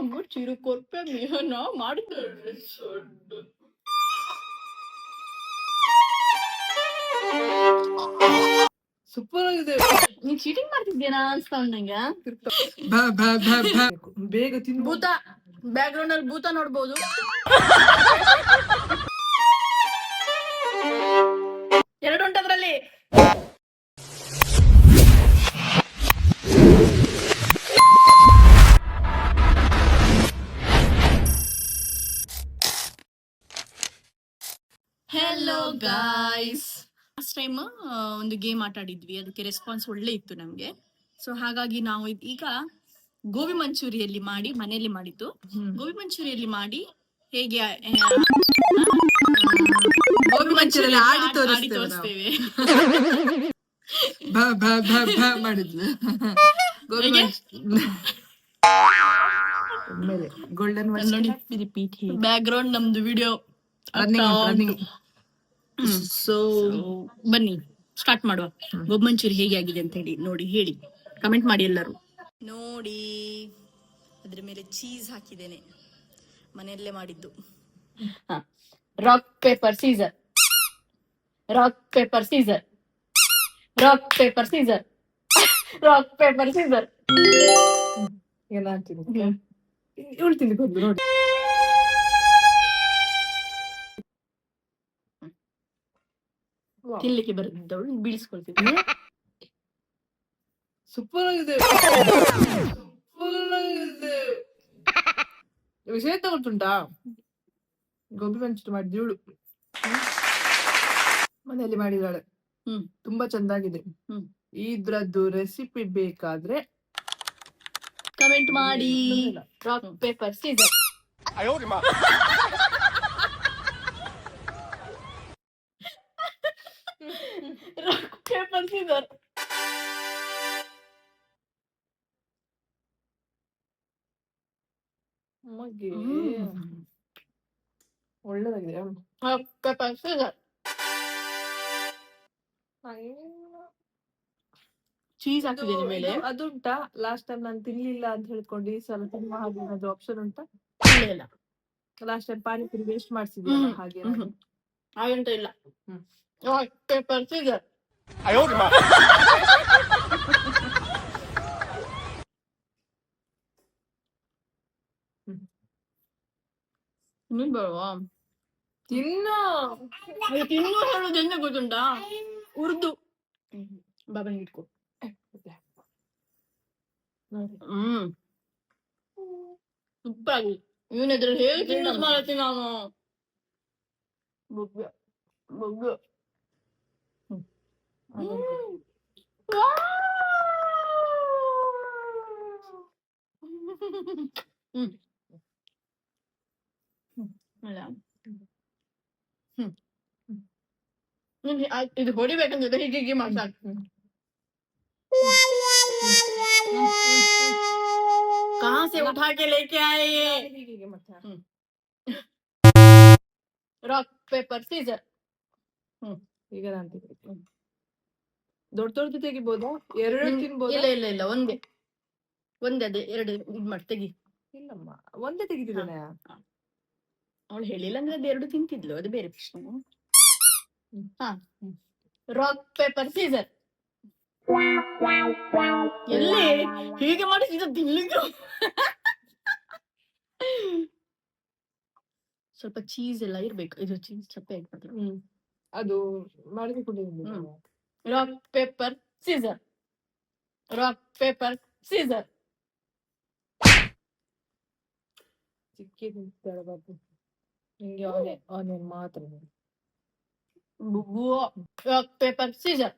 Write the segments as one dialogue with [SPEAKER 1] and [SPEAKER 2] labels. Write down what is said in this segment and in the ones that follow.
[SPEAKER 1] ಅಮ್ಮ ಚಿರುಕೊರ್ಪೆ ಮೇಹನ ಮಾಡಿದ್ದೇವೆ.
[SPEAKER 2] ಸೂಪರ್ ಆಗಿದೆ.
[SPEAKER 1] ನೀನ್ ಚೀಟಿಂಗ್ ಮಾಡ್ತಿದ್ಯೇನಾ ಅನ್ಸ್ತಾ ನಂಗೆ.
[SPEAKER 2] ಬೇಗ ತಿನ್ಬೋದು.
[SPEAKER 1] ಭೂತ ಬ್ಯಾಕ್ ಗ್ರೌಂಡ್ ಅಲ್ಲಿ ಭೂತ ನೋಡ್ಬೋದು. ಎರಡು ಉಂಟದ್ರಲ್ಲಿ. ಹೆಲೋ ಗಾಯ್ಸ್, ಲಾಸ್ಟ್ ಟೈಮ್ ಒಂದು ಗೇಮ್ ಆಟ ಆಡಿದ್ವಿ, ಅದಕ್ಕೆ ರೆಸ್ಪಾನ್ಸ್ ಒಳ್ಳೆ ಇತ್ತು ನಮ್ಗೆ. ಸೊ ಹಾಗಾಗಿ ನಾವು ಈಗ ಗೋಬಿ ಮಂಚೂರಿಯಲ್ಲಿ ಮಾಡಿ, ಮನೆಯಲ್ಲಿ ಮಾಡಿದ್ದು ಗೋಬಿ ಮಂಚೂರಿಯಲ್ಲಿ ಮಾಡಿ ಹೇಗೆ ಗೋಬಿ ಮಂಚೂರಿಯಲ್ಲಿ ಆಡಿ ತೋರಿಸ್ತೇವೆ.
[SPEAKER 2] ಮಾಡಿದ್ವಿ ಗೋಲ್ಡನ್
[SPEAKER 1] ಬ್ಯಾಕ್ ಗ್ರೌಂಡ್ ನಮ್ದು ವಿಡಿಯೋ. ಸೊ ಬನ್ನಿ ಸ್ಟಾರ್ಟ್ ಮಾಡುವ. ಗೋಬಿ ಮಂಚೂರಿ ಹೇಗೆ ಆಗಿದೆ ಅಂತ ಹೇಳಿ ನೋಡಿ, ಹೇಳಿ, ಕಮೆಂಟ್ ಮಾಡಿ ಎಲ್ಲರೂ. ನೋಡಿ, ಅದ್ರ ಮೇಲೆ ಚೀಸ್ ಹಾಕಿದ್ದೇನೆ, ಮನೆಯಲ್ಲೇ ಮಾಡಿದ್ದು. Rock paper scissor, rock paper scissor, rock paper scissor, rock paper scissor
[SPEAKER 2] ಎಲ್ಲ ಅಂತೀನಿ. ಹೇಳ್ತೀನಿ ನೋಡಿ.
[SPEAKER 1] ತಿನ್ಲಿಕ್ಕೆ ಬರುತ್ತವಳು ಬೀಳಿಸ್ಕೊಳ್ತಿದ್ದೆ.
[SPEAKER 2] ಸೂಪರ್ ಆಗಿದೆ. ವಿಷಯ ಗೊತ್ತುಂಟಾ? ಗೋಬಿ ಮಂಚೂರಿ ಮಾಡಿದ್ಳು, ಮನೆಯಲ್ಲಿ ಮಾಡಿದಾಳೆ. ತುಂಬಾ ಚಂದಾಗಿದೆ. ಇದ್ರದ್ದು ರೆಸಿಪಿ ಬೇಕಾದ್ರೆ
[SPEAKER 1] ಕಮೆಂಟ್ ಮಾಡಿ. Rock paper scissor. Rock paper scissor.
[SPEAKER 2] ಒಳ್ಳೆದಾಗಿದೆ.
[SPEAKER 1] Rock paper scissor. ಚೀಸ್ ಹಾಕಿದ್ದೇನೆ ಮೇಲೆ.
[SPEAKER 2] ಅದುಂಟಾ? ಲಾಸ್ಟ್ ಟೈಮ್ ನಾನು ತಿನ್ಲಿಲ್ಲ ಅಂತ ಹೇಳ್ಕೊಂಡು ಈ ಸಲ ತಿನ್ನುವ ಹಾಗೆ ಏನಾದ್ರು ಆಪ್ಷನ್ ಉಂಟಾ?
[SPEAKER 1] ಇಲ್ಲ.
[SPEAKER 2] ಲಾಸ್ಟ್ ಟೈಮ್ ಪಾನಿಪುರಿ ವೇಸ್ಟ್ ಮಾಡಿಸಿದ್ವಿ ಹಾಗೆ
[SPEAKER 1] ಹಾಗಂತ ಇಲ್ಲ. Rock paper scissor. ನೀನ್ ಬರುವ
[SPEAKER 2] ತಿನ್ನು
[SPEAKER 1] ಹೇಳೋದು ಎಂತ ಗೊತ್ತುಂಟಾ? ಉರ್ದು ಬಾಬಾ ಇಟ್ಕೊ. ಸೂಪರ್ ಆಗಿ. ಇವನೆದ್ರಲ್ಲಿ ಹೇಗೆ ತಿಂದು ಮಾಡತ್ತೀನಿ ನಾನು. ಬೊಗ್ಗ ಬೊಗ್ಗ. ಇದು ಹೊಡಿಬೇಕಂದ್ರೆ ಹೀಗೆ ಮಾಡ್ಸಾಕ. कहाँ से उठा के लेके आए ये? Rock paper scissor.
[SPEAKER 2] ಈಗ ನಾನು ದೊಡ್ಡ ದೊಡ್ಡದು ತೆಗಿಬೋದಾ? ಎರಡು ತಿನ್ಬೋದಾ?
[SPEAKER 1] ಇಲ್ಲ ಒಂದೇ ಅದೇ ಎರಡು ಇದ್ ಮಾಡಿ ತೆಗಿ.
[SPEAKER 2] ಇಲ್ಲಮ್ಮ, ಒಂದೇ ತೆಗಿತಿದ್ದಾನೆ.
[SPEAKER 1] ಅವಳು ಹೇಳಿಲ್ಲ ಅಂದ್ರೆ ಅದು ಎರಡು ತಿಂತಿದ್ಲು, ಅದು ಬೇರೆ ಪ್ರಶ್ನೆ. Rock paper scissor. ಎಲ್ಲಿ ಹೀಗೆ ಮಾಡಿ ಇದು ತಿನ್ಲಿಕ್ಕೆ. ಸ್ವಲ್ಪ ಚೀಸ್ ಎಲ್ಲ ಇರ್ಬೇಕು. ಇದು ಚೀಸ್ ಚಪ್ಪೆ ಆಗ್ತದೆ.
[SPEAKER 2] ಅದು ಮಾಡಿಕೊಂಡು.
[SPEAKER 1] Rock paper scissor, rock paper scissor.
[SPEAKER 2] ಚಿಕ್ಕದು ನಿಂಗೆ ಆನಿಯನ್ ಮಾತ್ರ.
[SPEAKER 1] Rock paper scissor.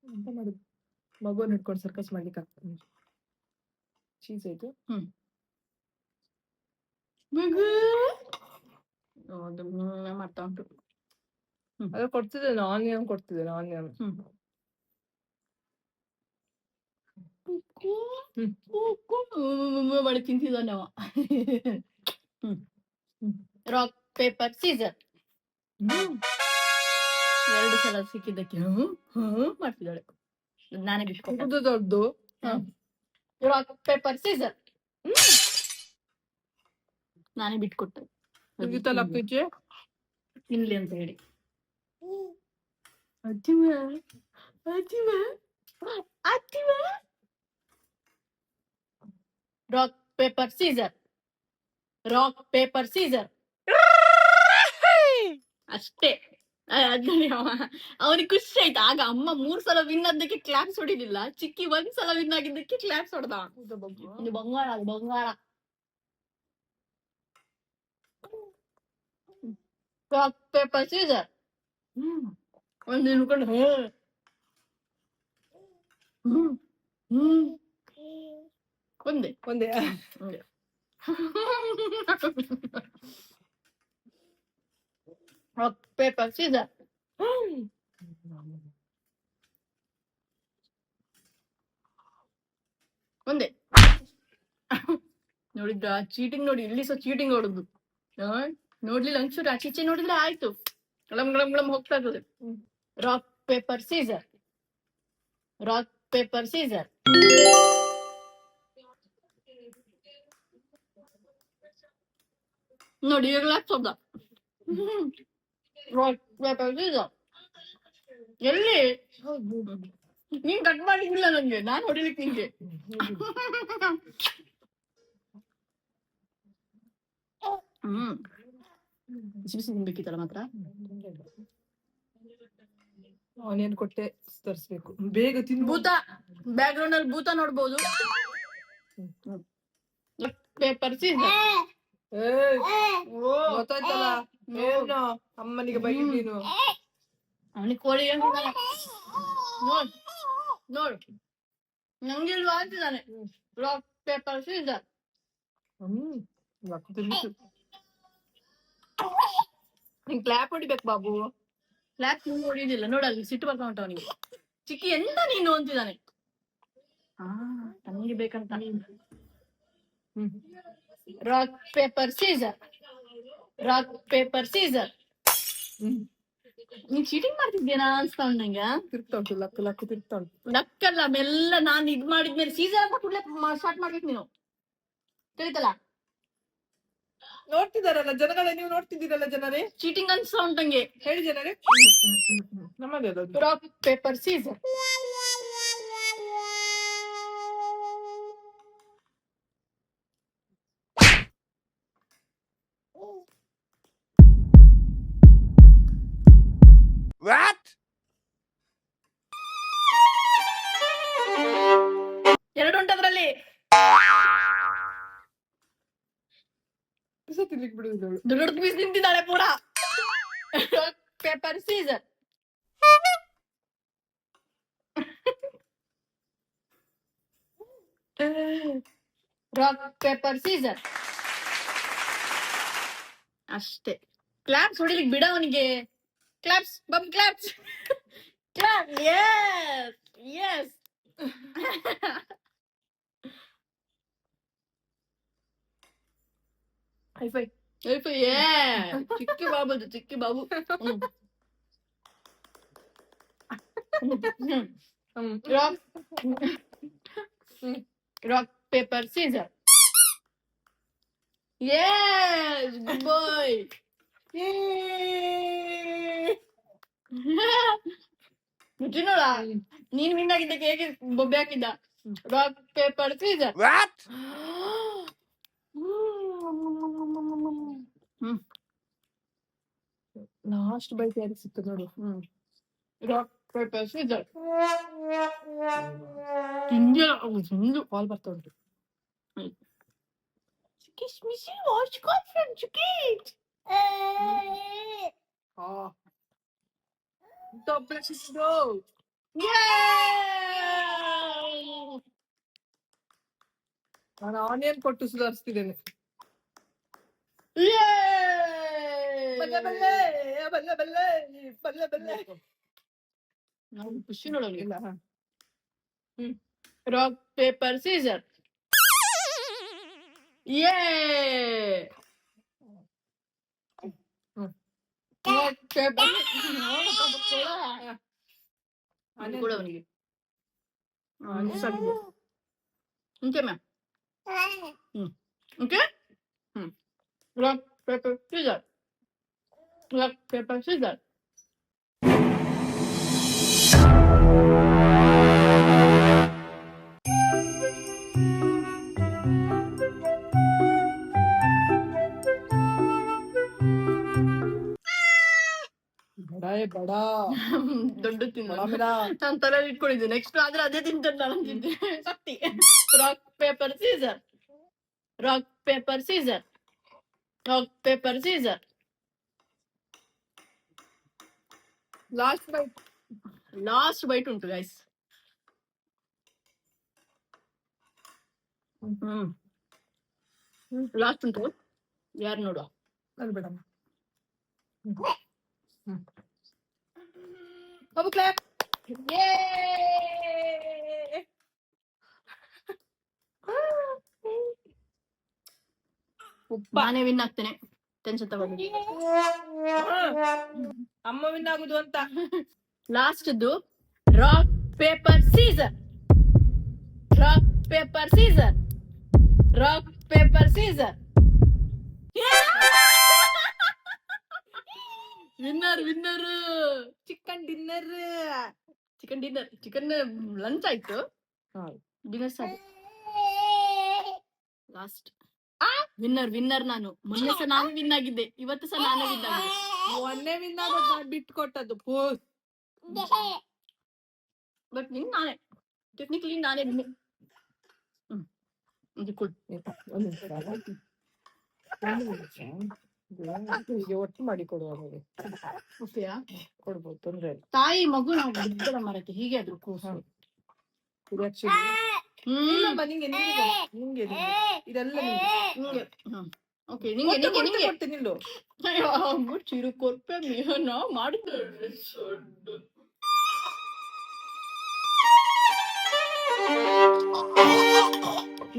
[SPEAKER 2] ಎಂತ ಮಾಡುದು? ಮಗುವನ್ನು ಹಿಡ್ಕೊಂಡು ಸರ್ಕಸ್ ಮಾಡ್ಲಿಕ್ಕೆ ಆಗ್ತದೆ. ಚೀಸ್ ಆಯ್ತು.
[SPEAKER 1] ಮಾಡ್ತಾ ಉಂಟು.
[SPEAKER 2] ಅದು ಕೊಡ್ತಿದ್ದೇನೆ, ಆನಿಯನ್ ಕೊಡ್ತಿದ್ದೇನೆ. ಆನಿಯನ್
[SPEAKER 1] ಮಾಡಿ ತಿಂತಿದ್ದಾನೆ ಅವ. Rock paper scissor. ಎರಡು ಸಲ ಸಿಕ್ಕಿದ್ದಕ್ಕೆ ಮಾಡ್ತಿದ್ದಾಳೆ. ನಾನೇ ಬಿಟ್ಕೊಂಡು
[SPEAKER 2] ದೊಡ್ಡದು
[SPEAKER 1] ರಾಕ್ ಪೇಪರ್ ಸೀಸರ್. ನಾನೇ ಬಿಟ್ಕೊಟ್ಟೆ
[SPEAKER 2] ಮುಗಿತಲ್ಲ ಅಪ್ಪಿಜಿ.
[SPEAKER 1] ತಿನ್ಲಿ ಅಂತ ಹೇಳಿ.
[SPEAKER 2] ಅಜ್ಜಿವ ಅಜ್ಜಿವ
[SPEAKER 1] ಅತ್ತಿವ. Rock paper scissor. Rock paper scissor. ಅಷ್ಟೇ. ಅವನಿಗೆ ಖುಷಿ ಆಯ್ತು. ಆಗ ಅಮ್ಮ 3 ಸಲ ವಿನ್ ಆದ್ದಕ್ಕೆ ಕ್ಲಾಪ್ಸ್ ಹೊಡಿಲಿಲ್ಲ, ಚಿಕ್ಕಿ 1 ಸಲ ವಿನ್ ಆಗಿದ್ದಕ್ಕೆ ಕ್ಲಾಪ್ಸ್ ಹೊಡೆದ. ಇದು ಬಂಗಾರ, ಅದು ಬಂಗಾರ. Rock paper scissor. ಒಂದು ನಿಲ್ಕೊಂಡು ಒಂದೇ
[SPEAKER 2] ಒಂದೇ.
[SPEAKER 1] Rock paper scissor. ಒಂದೇ. ನೋಡಿದ್ರ ಚೀಟಿಂಗ್ ನೋಡಿ, ಇಲ್ಲಿ ಸಹ ಚೀಟಿಂಗ್ ಹೊಡುದು. ನೋಡ್ಲಿಲ್ಲ ಒಂಚೂರು ಆಚೀಚೆ ನೋಡಿದ್ರೆ ಆಯ್ತು, ಗಳಂ ಗಳಂ ಗಳಂ ಹೋಗ್ತಾ ಇರ್ತದೆ. Rock paper scissor. Rock paper scissor. ನೋಡಿ ಇವಾಗಲೇ ಆಗ್ತದ. Rock paper scissor. ಎಲ್ಲಿ ನೀನ್ ಕಟ್ ಮಾಡಿದ್ದಿಲ್ಲ ನಂಗೆ, ನಾನ್ ಹೊಡಿಲಿಕ್ಕೆ ನಿಂಗೆ. ಬಿಸಿ ಬಿಸಿ ತಿನ್ಬೇಕಿತ್ತಲ್ಲ ಮಾತ್ರ.
[SPEAKER 2] ಆನಿಯನ್ ಕೊಟ್ಟೆ ತರಿಸ್ಬೇಕು, ಬೇಗ ತಿನ್.
[SPEAKER 1] ಭೂತ ಬ್ಯಾಕ್ ಗ್ರೌಂಡ್ ಅಲ್ಲಿ ಭೂತ ನೋಡ್ಬೋದು. Paper scissor.
[SPEAKER 2] ಗೊತ್ತಾಯ್ತಲ್ಲ ಏನು ಅಮ್ಮನಿಗೆ ಬೈ ನೀನು.
[SPEAKER 1] ಅವನಿಗೆ ಕೋಳಿ ನೋಡ್ ನೋಡ್ ನಂಗಿಲ್ವಾ ಅಂತಿದ್ದಾನೆ. Rock paper scissor.
[SPEAKER 2] ನಿಂಗೆ ಕ್ಲಾಪ್ ಹೊಡಿಬೇಕು ಬಾಬು.
[SPEAKER 1] ಕ್ಲಾಪ್ ಹೊಡಿಯೋದಿಲ್ಲ ನೋಡಲ್ಲಿ, ಸಿಟ್ಟು ಬರ್ತಾ ಉಂಟು ಅವನಿಗೆ. ಚಿಕ್ಕಿ ಎಂತ ನೀನು ಅಂತಿದ್ದಾನೆ. ನಮಗೆ ಬೇಕಂತ. Rock paper scissor. Rock paper scissor. ನೀನ್ ಚೀಟಿಂಗ್ ಮಾಡ್ತಿದ್ದೇನಾ ಅನ್ಸ್ತಾ ಉಂಟು ನಂಗೆ.
[SPEAKER 2] ತಿರ್ಗ್ತಾ ಉಂಟು, ಲಕ್ ಲಕ್ ತಿರ್ಗ್ತಾ ಉಂಟು.
[SPEAKER 1] ಲಕ್ಕಲ್ಲ, ಮೆಲ್ಲ ನಾನು ಇದ್ ಮಾಡಿದ್ಮೇಲೆ ಸೀಸರ್ ಅಂತ ಕೂಡಲೇ ಸ್ಟಾರ್ಟ್ ಮಾಡ್ಬೇಕು ನೀನು, ತಿಳಿತಲ್ಲ.
[SPEAKER 2] ನೋಡ್ತಿದಾರಲ್ಲ ಜನಗಳೇ, ನೀವು ನೋಡ್ತಿದ್ದೀರಲ್ಲ ಜನರೇ.
[SPEAKER 1] ಚೀಟಿಂಗ್ ಅನ್ಸ್ತಾ ಉಂಟಂಗೆ.
[SPEAKER 2] ಹೇಳಿ ಜನರೇ. ನಮ್ಮದೇ
[SPEAKER 1] ರಾಕ್ ಪೇಪರ್ ಸೀಸರ್.
[SPEAKER 3] What?
[SPEAKER 1] 2 ಉಂಟದ್ರಲ್ಲಿ.
[SPEAKER 2] ಪಿಸ ತಿನ್ಲಿಕ್ಕೆ ಬಿಡುವುದಳು.
[SPEAKER 1] ದೊಡ್ಡ ಪೀಸ್ ನಿಂತಿದ್ದಾಳೆ ಪೂರ. Rock paper scissor. Rock paper scissor. ಅಷ್ಟೇ. ಕ್ಲಾಪ್ಸ್ ಹೊಡಿಲಿಕ್ಕೆ ಬಿಡ ಅವನಿಗೆ. ಕ್ಲಾಪ್ಸ್ ಬಮ್ claps. Clap. Yes yes.
[SPEAKER 2] High five
[SPEAKER 1] high five. ಚಿಕ್ಕಿ ಬಾಬು, ಚಿಕ್ಕಿ ಬಾಬು. Rock paper scissor. Yes good boy. ನೋಡ, ನೀನ್ ವಿನ್ ಆಗಿದ್ದಕ್ಕೆ ಹೇಗೆ ಬೊಬ್ಬೆ ಹಾಕಿದ್ದ. Rock paper scissor.
[SPEAKER 3] What?
[SPEAKER 2] Last bite ಯಾರಿಗೆ ಸಿಕ್ತದೆ ನೋಡು.
[SPEAKER 1] Rock paper scissor. ತಿಂದೆ ಒಂದು
[SPEAKER 2] ಕಾಲ್ ಬರ್ತಾ ಉಂಟು.
[SPEAKER 1] Kiss me, see watch girlfriend, Chiquit.
[SPEAKER 2] Top places go. ನಾನು ಆನಿಯನ್ ಕೊಟ್ಟು ಸುಧಾರಿಸ್ತಿದ್ದೇನೆ. ಬಲ್ಲೆ ಬಲ್ಲೆ ಬಲ್ಲೆ ಬಲ್ಲೆ ಬಲ್ಲೆ ಬಲ್ಲೆ.
[SPEAKER 1] ನಾವು ಖುಷಿ ನೋಡೋಣ.
[SPEAKER 2] ಇಲ್ಲ.
[SPEAKER 1] Rock paper scissor. Rock paper okay ma'am. Okay. Rock paper scissor. Rock paper scissor.
[SPEAKER 2] ಬಡ
[SPEAKER 1] ದೊಡ್ಡ ತಿನ್ನ
[SPEAKER 2] ಬಡ
[SPEAKER 1] ನಾನು ತಲೆಯಲ್ಲಿ ಇಟ್ಕೊಂಡಿದ್ದೆ. ನೆಕ್ಸ್ಟ್ ಆದ್ರೆ ಅದೇ ತಿಂತೇನೆ ನಾನು ಅಂತಿದ್ದೆ. ಸತ್ತಿ. Rock paper scissor. Rock paper scissor. Rock paper scissor. Last bite ಉಂಟು ಗೈಸ್. ಲಾಸ್ಟ್ ಉಂಟು. ಯಾರು ನೋಡುವ.
[SPEAKER 2] ಅದು ಬೇಡಮ್ಮ. ಬಾಬು ಕ್ಲಾಪ್.
[SPEAKER 1] ನಾನೇ ವಿನ್ ಆಗ್ತೇನೆ, ಟೆನ್ಷನ್ ತಗೊಂಡು.
[SPEAKER 2] ಅಮ್ಮ ವಿನ್ ಆಗುದು ಅಂತ.
[SPEAKER 1] Last rock paper scissor. Rock paper scissor. Rock paper scissor. Winner.
[SPEAKER 2] Chicken dinner.
[SPEAKER 1] Chicken lunch ಆಯ್ತು. Dinner start. ಲಾಸ್ಟ್ ವಿನ್ನರ್ ನಾನು. ಮೊನ್ನೆ ಸಹ ನಾನು ವಿನ್ ಆಗಿದ್ದೆ, ಇವತ್ತು ಸಹ ನಾನೇ ವಿನ್ ಆಗಿದ್ದೆ.
[SPEAKER 2] ಮೊನ್ನೆ ವಿನ್ ಆಗೋದು ಬಿಟ್ಟು ಕೊಟ್ಟದ್ದು.
[SPEAKER 1] ಬಟ್ ನಿನ್ ನಾನೇ ಟೆಕ್ನಿಕಲಿ ನಾನೇ ವಿನ್.
[SPEAKER 2] ಒಟ್ಟು ಮಾಡಿ ಕೊಡುವ.
[SPEAKER 1] ಓಕೆಯಾ?
[SPEAKER 2] ಕೊಡ್ಬೋದು, ತೊಂದ್ರೆ ಇಲ್ಲ.
[SPEAKER 1] ತಾಯಿ ಮಗು ನಾವು ಬಿಡ್ಬೇಡ ಮರಕ್ಕೆ, ಹೀಗೆ ಆದ್ರು ಕೂಸು.
[SPEAKER 2] ನಿಂಗೆ ಇದೆಲ್ಲ
[SPEAKER 1] ಓಕೆ, ನಿಂಗೆ
[SPEAKER 2] ಕೊಡ್ತೀನಿ. ನಿಲ್ಲು.
[SPEAKER 1] ಚಿರು ಕೊರ್ಪೆ ನಾವು ಮಾಡಿದ್ದೇವೆ.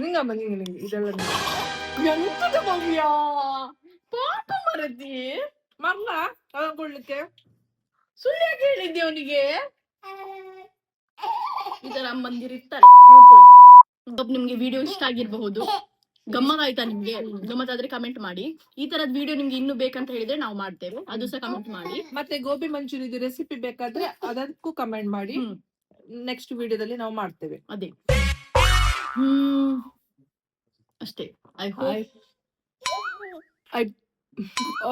[SPEAKER 2] ನಿಂಗೆ ಇದೆಲ್ಲ
[SPEAKER 1] ಎಂತದ ಭವ್ಯ ಪಾಪ ಮರದಿ
[SPEAKER 2] ಮರ್ಲ ತಗೊಳ್ಳಿಕ್ಕೆ
[SPEAKER 1] ಸುಳ್ಳು ಹೇಳಿದ್ದೆ ಅವನಿಗೆ. ಈ ತರ ಅಮ್ಮಂದಿರಿರ್ತಾರೆ, ನೋಡ್ಕೊಳ್ಳಿ. ನಿಮ್ಗೆ ವಿಡಿಯೋ ಇಷ್ಟ ಆಗಿರಬಹುದು, ಗಮ್ಮತ್ ಆಯ್ತಾ ನಿಮ್ಗೆ? ಗಮ್ಮತ್ ಆದ್ರೆ ಕಮೆಂಟ್ ಮಾಡಿ. ಈ ತರದ್ ವಿಡಿಯೋ ನಿಮ್ಗೆ ಇನ್ನು ಬೇಕಂತ ಹೇಳಿದ್ರೆ ನಾವು ಮಾಡ್ತೇವೆ, ಅದು ಸಹ ಕಮೆಂಟ್ ಮಾಡಿ.
[SPEAKER 2] ಮತ್ತೆ ಗೋಬಿ ಮಂಚೂರಿ ರೆಸಿಪಿ ಬೇಕಾದ್ರೆ ಅದಕ್ಕೂ ಕಮೆಂಟ್ ಮಾಡಿ, ನೆಕ್ಸ್ಟ್ ವಿಡಿಯೋದಲ್ಲಿ ನಾವು ಮಾಡ್ತೇವೆ.
[SPEAKER 1] ಅದೇ ಅಷ್ಟೇ.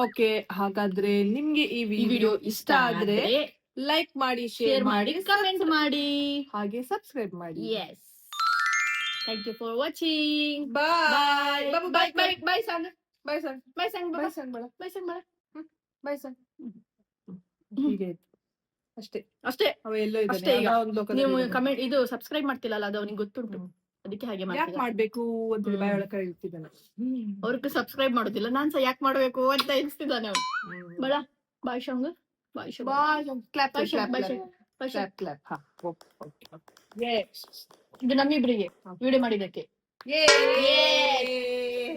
[SPEAKER 2] ಓಕೆ, ಹಾಗಾದ್ರೆ ನಿಮ್ಗೆ ಈ ವಿಡಿಯೋ ಇಷ್ಟ ಆದ್ರೆ ಲೈಕ್ ಮಾಡಿ,
[SPEAKER 1] ಶೇರ್ ಮಾಡಿ, ಕಮೆಂಟ್ ಮಾಡಿ,
[SPEAKER 2] ಹಾಗೆ ಸಬ್ಸ್ಕ್ರೈಬ್ ಮಾಡಿ.
[SPEAKER 1] Yes, thank you for watching.
[SPEAKER 2] Bye
[SPEAKER 1] bye bye bye ಸಂಗ್.
[SPEAKER 2] ಬಾಯ್ ಸಂಗ್.
[SPEAKER 1] ಬಾಯ್ ಸಂಗ್.
[SPEAKER 2] ಬಾಯ್ ಸಂಗ್ ಬೇಡ.
[SPEAKER 1] ಬಾಯ್ ಸಂಗ್ ಬೇಡ.
[SPEAKER 2] ಬಾಯ್ ಸಂಗ್. ಹೀಗೆ ಅಷ್ಟೇ
[SPEAKER 1] ಅಷ್ಟೇ.
[SPEAKER 2] ಅವ ಎಲ್ಲೋ
[SPEAKER 1] ಅಷ್ಟೇ. ಈಗ
[SPEAKER 2] ಇದ್ದಾನೆ.
[SPEAKER 1] ನೀವು ಕಮೆಂಟ್ ಇದು ಸಬ್ಸ್ಕ್ರೈಬ್ ಮಾಡ್ತಿಲ್ಲ, ಅದು ಅವನಿಗೆ ಗೊತ್ತುಂಟು, ಅದಕ್ಕೆ ಹಾಗೆ
[SPEAKER 2] ಯಾಕೆ ಮಾಡ್ಬೇಕು ಅಂತ ಹೇಳಿ ಬಾಯ್ ಒಳಗೆ ಇರ್ತಿದ್ದಾನೆ.
[SPEAKER 1] ಅವ್ರಿಗೆ ಸಬ್ಸ್ಕ್ರೈಬ್ ಮಾಡೋದಿಲ್ಲ, ನಾನ್ ಸಹ ಯಾಕೆ ಮಾಡ್ಬೇಕು ಅಂತ ಎನಿಸ್ತಿದ್ದಾನೆ ಅವ್ನು. ಬೇಡ. ಬಾಯ್ ಶಂಗ್. ಬಾಯ್ ಶಂಗ್.
[SPEAKER 2] ಬಾಯ್ ಕ್ಲಾಪ್
[SPEAKER 1] ಬಾಯ್ ಶಂಗ್. ಬಾಯ್ ಶಂಗ್. ಬಾಯ್ ಶಂಗ್.
[SPEAKER 2] ಕ್ಲಾಪ್. ಹಾ, ಓಕೆ.
[SPEAKER 1] ಇದು ನಮ್ಮಿಬ್ರಿಗೆ ವಿಡಿಯೋ ಮಾಡಿದಕ್ಕೆ.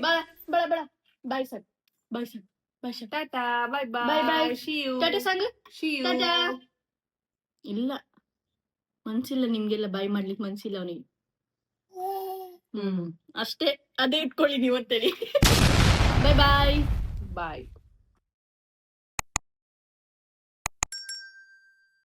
[SPEAKER 1] ಬೇಡ ಬೇಡ ಬೇಡ. Bye sir. Bye sir. Bye sir.
[SPEAKER 2] ಟಾಟಾ. Bye
[SPEAKER 1] bye
[SPEAKER 2] bye.
[SPEAKER 1] Bye.
[SPEAKER 2] See you.
[SPEAKER 1] ಟಾಟಾ ಸಂಗ್.
[SPEAKER 2] See you.
[SPEAKER 1] ಟಾಟಾ. ಇಲ್ಲ, ಮನ್ಸಿಲ್ಲ ನಿಮ್ಗೆಲ್ಲ ಬಾಯ್ ಮಾಡ್ಲಿಕ್ಕೆ, ಮನ್ಸಿಲ್ಲ ಅವನಿಗೆ. ಅಷ್ಟೇ, ಅದೇ ಇಟ್ಕೊಳ್ಳಿ ನೀವು ಅಂತೇಳಿ. ಬಾಯ್ ಬಾಯ್.
[SPEAKER 2] ಬಾಯ್.